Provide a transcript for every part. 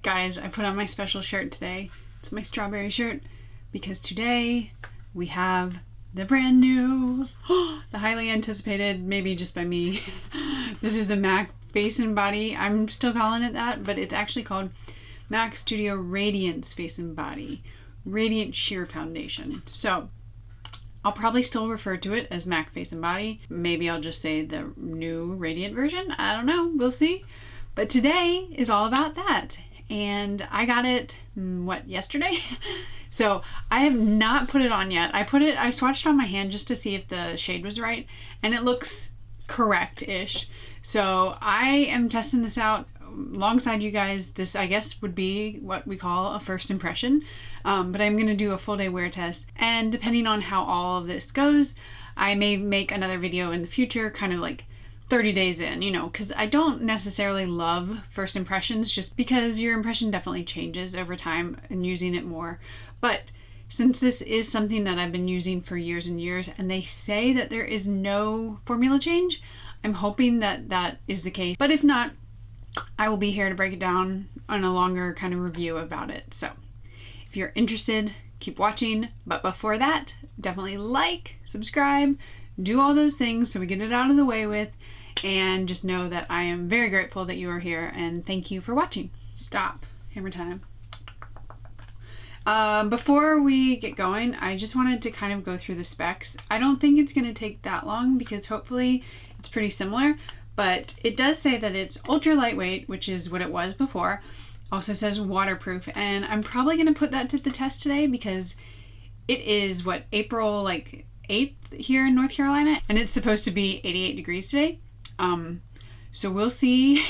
Guys, I put on my special shirt today. It's my strawberry shirt because today we have the brand new, the highly anticipated, maybe just by me. This is the MAC Face and Body. I'm still calling it that, but it's actually called MAC Studio Radiance Face and Body Radiant Sheer Foundation. So I'll probably still refer to it as MAC Face and Body. Maybe I'll just say the new Radiant version. I don't know. We'll see. But today is all about that. And I got it, yesterday? So I have not put it on yet. I swatched it on my hand just to see if the shade was right, and it looks correct-ish. So I am testing this out alongside you guys. This, I guess, would be what we call a first impression, but I'm going to do a full day wear test, and depending on how all of this goes, I may make another video in the future, kind of like 30 days in, because I don't necessarily love first impressions, just because your impression definitely changes over time and using it more. But since this is something that I've been using for years and years, and they say that there is no formula change, I'm hoping that that is the case. But if not, I will be here to break it down on a longer kind of review about it. So if you're interested, keep watching. But before that, definitely like, subscribe, do all those things so we get it out of the way with. And just know that I am very grateful that you are here, and thank you for watching. Stop. Hammer time. Before we get going, I just wanted to kind of go through the specs. I don't think it's going to take that long because hopefully it's pretty similar, but it does say that it's ultra lightweight, which is what it was before. Also says waterproof, and I'm probably going to put that to the test today because it is April 8th here in North Carolina, and it's supposed to be 88 degrees today. So we'll see.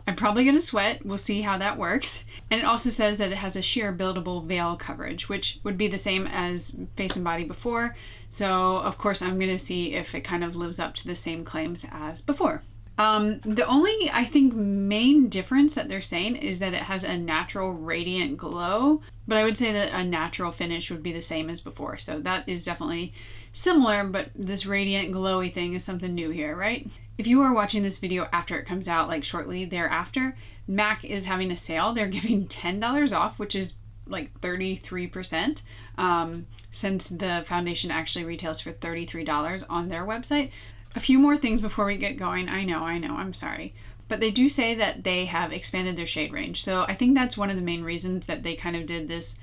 I'm probably going to sweat. We'll see how that works. And it also says that it has a sheer buildable veil coverage, which would be the same as Face and Body before. So of course I'm going to see if it kind of lives up to the same claims as before. The only, I think, main difference that they're saying is that it has a natural radiant glow, but I would say that a natural finish would be the same as before. So that is definitely similar, but this radiant glowy thing is something new here, right? If you are watching this video after it comes out, like shortly thereafter, MAC is having a sale. They're giving $10 off, which is like 33%, since the foundation actually retails for $33 on their website. A few more things before we get going. I know, I'm sorry. But they do say that they have expanded their shade range. So I think that's one of the main reasons that they kind of did this.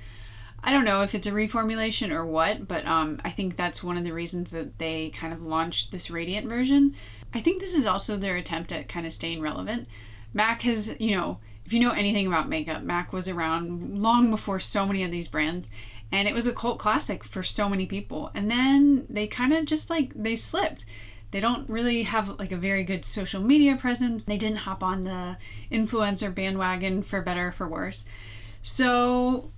I don't know if it's a reformulation or what, but I think that's one of the reasons that they kind of launched this Radiant version. I think this is also their attempt at kind of staying relevant. MAC has, if you know anything about makeup, MAC was around long before so many of these brands, and it was a cult classic for so many people. And then they kind of just they slipped. They don't really have a very good social media presence. They didn't hop on the influencer bandwagon, for better or for worse. So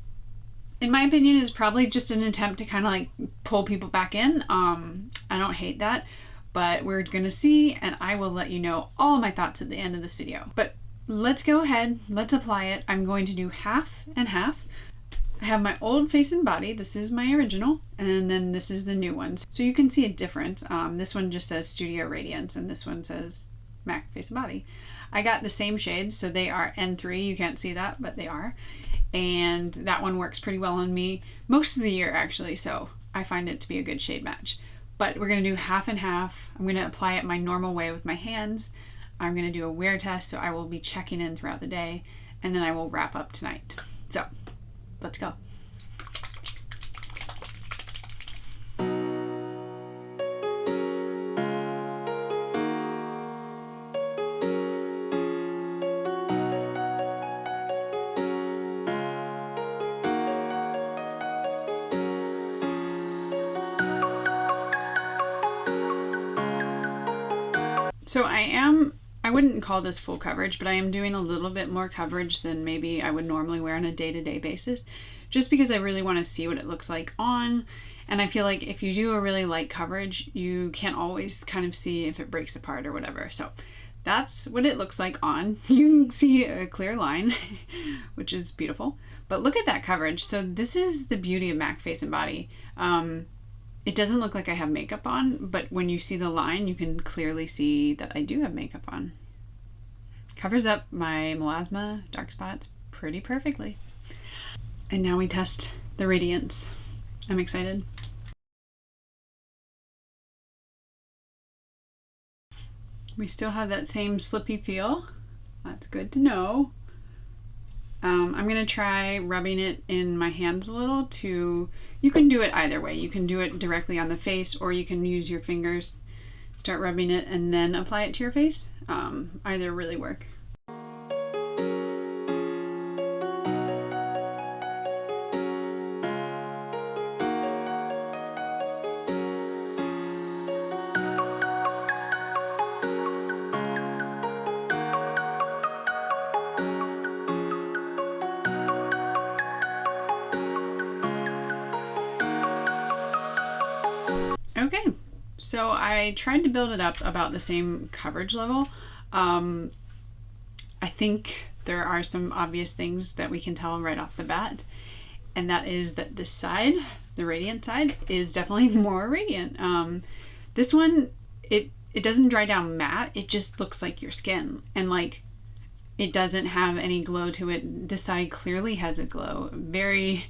in my opinion, it's probably just an attempt to kind of pull people back in. I don't hate that, but we're gonna see, and I will let you know all my thoughts at the end of this video. But let's go ahead, let's apply it. I'm going to do half and half. I have my old Face and Body. This is my original, and then this is the new one. So you can see a difference. This one just says Studio Radiance, and this one says MAC Face and Body. I got the same shades, so they are N3. You can't see that, but they are. And that one works pretty well on me most of the year, actually, so I find it to be a good shade match. But we're going to do half and half. I'm going to apply it my normal way with my hands. I'm going to do a wear test, so I will be checking in throughout the day, and then I will wrap up tonight. So let's go. So I wouldn't call this full coverage, but I am doing a little bit more coverage than maybe I would normally wear on a day-to-day basis, just because I really want to see what it looks like on. And I feel like if you do a really light coverage, you can't always kind of see if it breaks apart or whatever. So that's what it looks like on. You can see a clear line, which is beautiful. But look at that coverage. So this is the beauty of MAC Face and Body. It doesn't look like I have makeup on, but when you see the line, you can clearly see that I do have makeup on. Covers up my melasma dark spots pretty perfectly. And now we test the Radiance. I'm excited. We still have that same slippy feel. That's good to know. I'm gonna try rubbing it in my hands a little to, you can do it either way. You can do it directly on the face, or you can use your fingers, start rubbing it and then apply it to your face. Either really work. Okay, so I tried to build it up about the same coverage level. I think there are some obvious things that we can tell right off the bat, and that is that this side, the Radiant side, is definitely more radiant. This one, it doesn't dry down matte, it just looks like your skin, and like it doesn't have any glow to it. This side clearly has a glow, very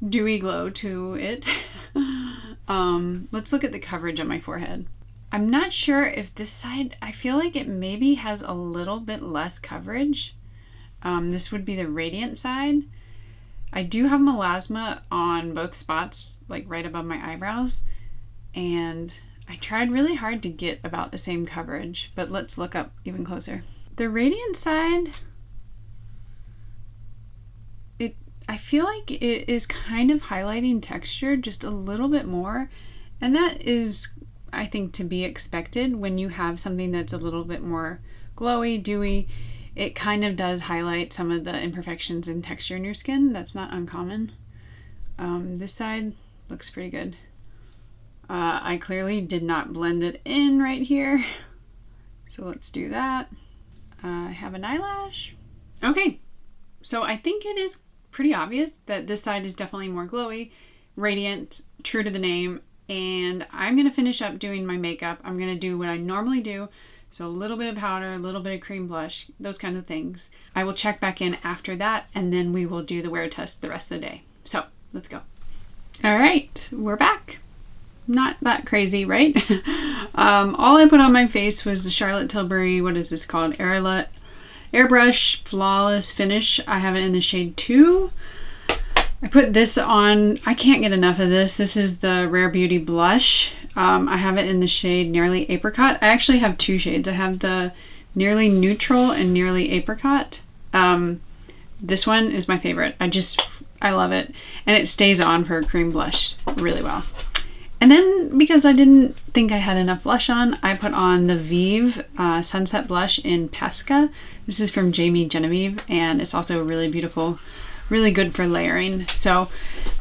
dewy glow to it. Let's look at the coverage on my forehead. I'm not sure if this side, I feel like it maybe has a little bit less coverage. This would be the Radiant side. I do have melasma on both spots, like right above my eyebrows, and I tried really hard to get about the same coverage, but let's look up even closer. The Radiant side, I feel like it is kind of highlighting texture just a little bit more, and that is, I think, to be expected when you have something that's a little bit more glowy, dewy. It kind of does highlight some of the imperfections in texture in your skin. That's not uncommon. This side looks pretty good. I clearly did not blend it in right here, so let's do that. I have an eyelash. Okay, so I think it is pretty obvious that this side is definitely more glowy, radiant, true to the name, and I'm gonna finish up doing my makeup. I'm gonna do what I normally do, so a little bit of powder, a little bit of cream blush, those kinds of things. I will check back in after that, and then we will do the wear test the rest of the day. So let's go. All right, we're back. Not that crazy, right? All I put on my face was the Charlotte Tilbury, what is this called? Airbrush Flawless Finish. I have it in the shade 2. I put this on, I can't get enough of this. This is the Rare Beauty Blush. I have it in the shade Nearly Apricot. I actually have two shades. I have the Nearly Neutral and Nearly Apricot. This one is my favorite. I love it. And it stays on for a cream blush really well. And then, because I didn't think I had enough blush on, I put on the Vieve Sunset Blush in Pesca. This is from Jamie Genevieve, and it's also really beautiful, really good for layering. So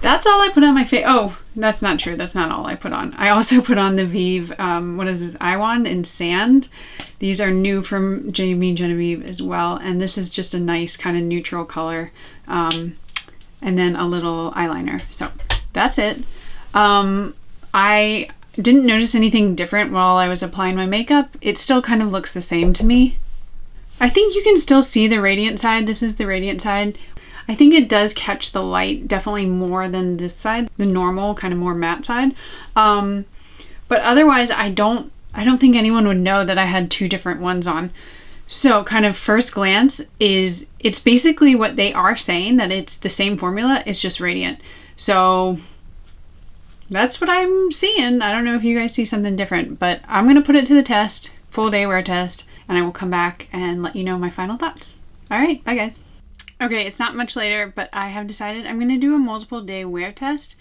that's all I put on my face. Oh, that's not true. That's not all I put on. I also put on the Vieve, what is this, Eye Wand in Sand. These are new from Jamie Genevieve as well, and this is just a nice kind of neutral color. And then a little eyeliner. So that's it. I didn't notice anything different while I was applying my makeup. It still kind of looks the same to me. I think you can still see the Radiant side. This is the Radiant side. I think it does catch the light definitely more than this side, the normal kind of more matte side. But otherwise, I don't think anyone would know that I had two different ones on. So kind of first glance it's basically what they are saying, that it's the same formula, it's just Radiant. So that's what I'm seeing. I don't know if you guys see something different, but I'm gonna put it to the test, full day wear test, and I will come back and let you know my final thoughts. All right, bye guys. Okay, it's not much later, but I have decided I'm gonna do a multiple day wear test.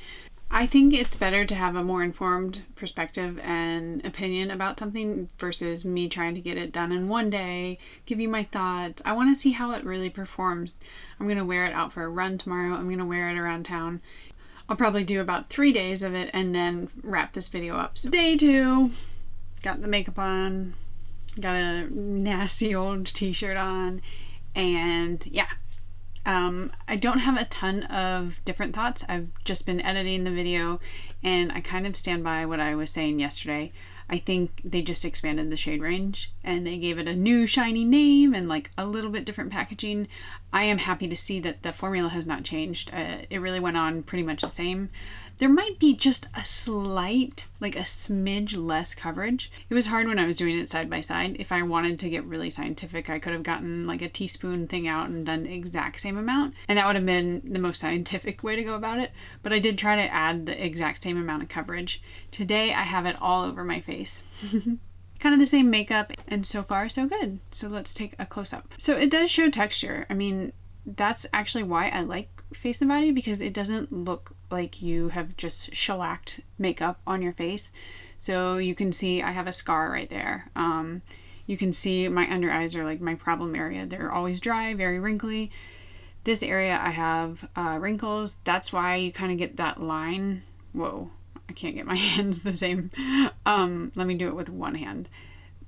I think it's better to have a more informed perspective and opinion about something versus me trying to get it done in one day, give you my thoughts. I wanna see how it really performs. I'm gonna wear it out for a run tomorrow. I'm gonna wear it around town. I'll probably do about 3 days of it and then wrap this video up. So day 2, got the makeup on, got a nasty old t-shirt on, and yeah. I don't have a ton of different thoughts. I've just been editing the video, and I kind of stand by what I was saying yesterday. I think they just expanded the shade range and they gave it a new shiny name and like a little bit different packaging. I am happy to see that the formula has not changed. It really went on pretty much the same. There might be just a slight, like a smidge less coverage. It was hard when I was doing it side by side. If I wanted to get really scientific, I could have gotten like a teaspoon thing out and done the exact same amount. And that would have been the most scientific way to go about it. But I did try to add the exact same amount of coverage. Today I have it all over my face. Kind of the same makeup, and so far so good. So let's take a close-up. So it does show texture. I mean, that's actually why I like Face and Body, because it doesn't look like you have just shellacked makeup on your face. So you can see I have a scar right there. You can see my under eyes are like my problem area. They're always dry, very wrinkly. This area I have wrinkles. That's why you kind of get that line. Whoa, I can't get my hands the same. Let me do it with one hand.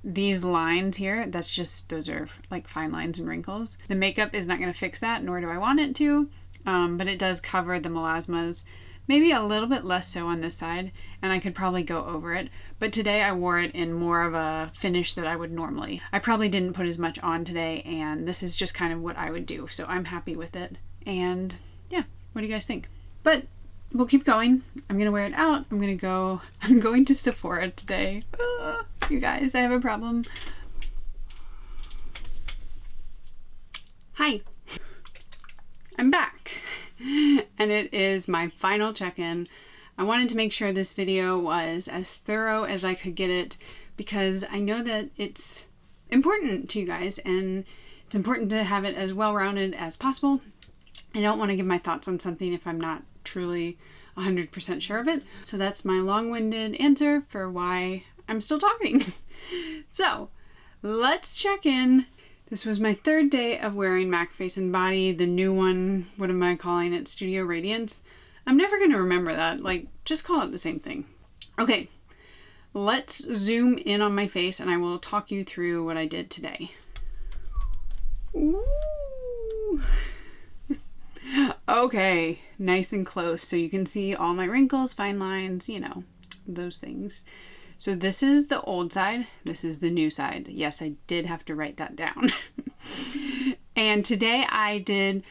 These lines here, that's just, those are like fine lines and wrinkles. The makeup is not going to fix that, nor do I want it to, but it does cover the melasmas, maybe a little bit less so on this side, and I could probably go over it. But today I wore it in more of a finish that I would normally. I probably didn't put as much on today, and this is just kind of what I would do, so I'm happy with it. And yeah, what do you guys think? But we'll keep going. I'm gonna wear it out. I'm going to Sephora today. You guys, I have a problem. Hi, I'm back. And it is my final check-in. I wanted to make sure this video was as thorough as I could get it, because I know that it's important to you guys and it's important to have it as well-rounded as possible. I don't want to give my thoughts on something if I'm not truly 100% sure of it. So that's my long-winded answer for why I'm still talking. So let's check in. This was my third day of wearing MAC Face and Body, the new one. What am I calling it? Studio Radiance. I'm never going to remember that. Like, just call it the same thing. Okay, let's zoom in on my face and I will talk you through what I did today. Ooh. Okay, nice and close so you can see all my wrinkles, fine lines, you know, those things. So this is the old side, this is the new side. Yes, I did have to write that down. And today I did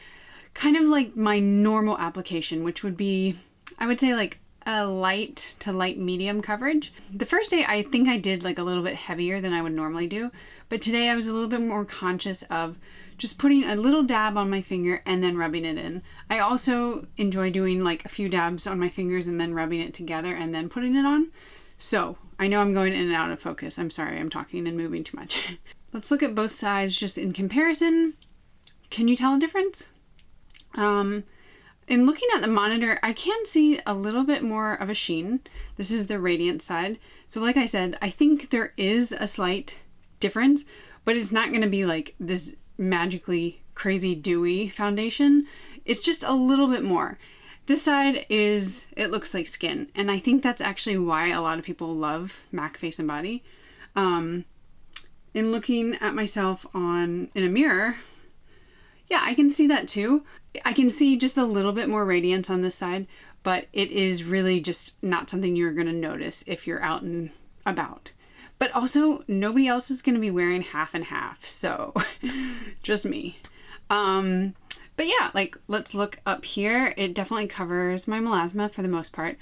kind of like my normal application, which would be, I would say like a light to light medium coverage. The first day I think I did like a little bit heavier than I would normally do, but today I was a little bit more conscious of just putting a little dab on my finger and then rubbing it in. I also enjoy doing like a few dabs on my fingers and then rubbing it together and then putting it on. So I know I'm going in and out of focus. I'm sorry, I'm talking and moving too much. Let's look at both sides just in comparison. Can you tell a difference? In looking at the monitor, I can see a little bit more of a sheen. This is the Radiance side. So like I said, I think there is a slight difference, but it's not going to be like this magically crazy dewy foundation. It's just a little bit more. This side is, it looks like skin, and I think that's actually why a lot of people love MAC Face and Body. In looking at myself in a mirror, yeah, I can see that too. I can see just a little bit more radiance on this side, but it is really just not something you're going to notice if you're out and about. But also, nobody else is going to be wearing half and half, so just me. But yeah, like, let's look up here. It definitely covers my melasma for the most part.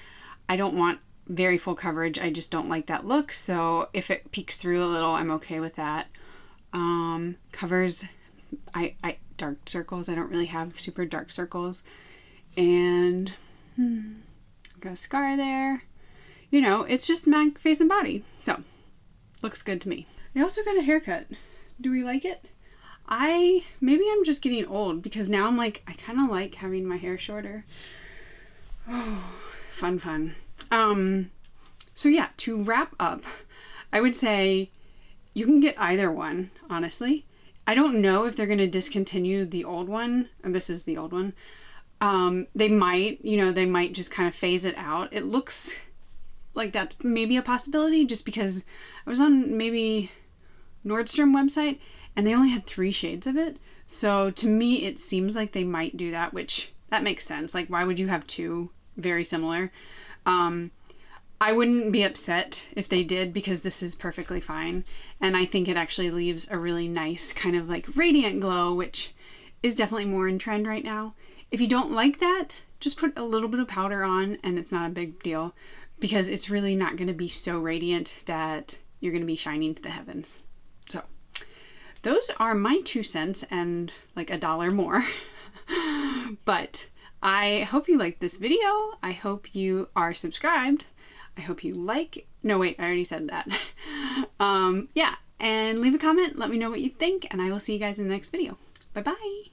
I don't want very full coverage. I just don't like that look. So if it peeks through a little, I'm okay with that. Covers dark circles. I don't really have super dark circles. And got a scar there. You know, it's just MAC Face and Body. So looks good to me. I also got a haircut. Do we like it? Maybe I'm just getting old, because now I'm like, I kind of like having my hair shorter. Oh, fun. So yeah, to wrap up, I would say you can get either one, honestly. I don't know if they're going to discontinue the old one, and this is the old one. They might just kind of phase it out. It looks like that's maybe a possibility, just because I was on maybe Nordstrom website and they only had 3 shades of it. So to me, it seems like they might do that, which that makes sense. Like, why would you have 2 very similar? I wouldn't be upset if they did, because this is perfectly fine. And I think it actually leaves a really nice kind of like radiant glow, which is definitely more in trend right now. If you don't like that, just put a little bit of powder on and it's not a big deal, because it's really not going to be so radiant that you're going to be shining to the heavens. So those are my 2 cents and like $1 more. But I hope you liked this video. I hope you are subscribed. I hope you like, no wait, I already said that. Yeah, and leave a comment, let me know what you think, and I will see you guys in the next video. Bye bye.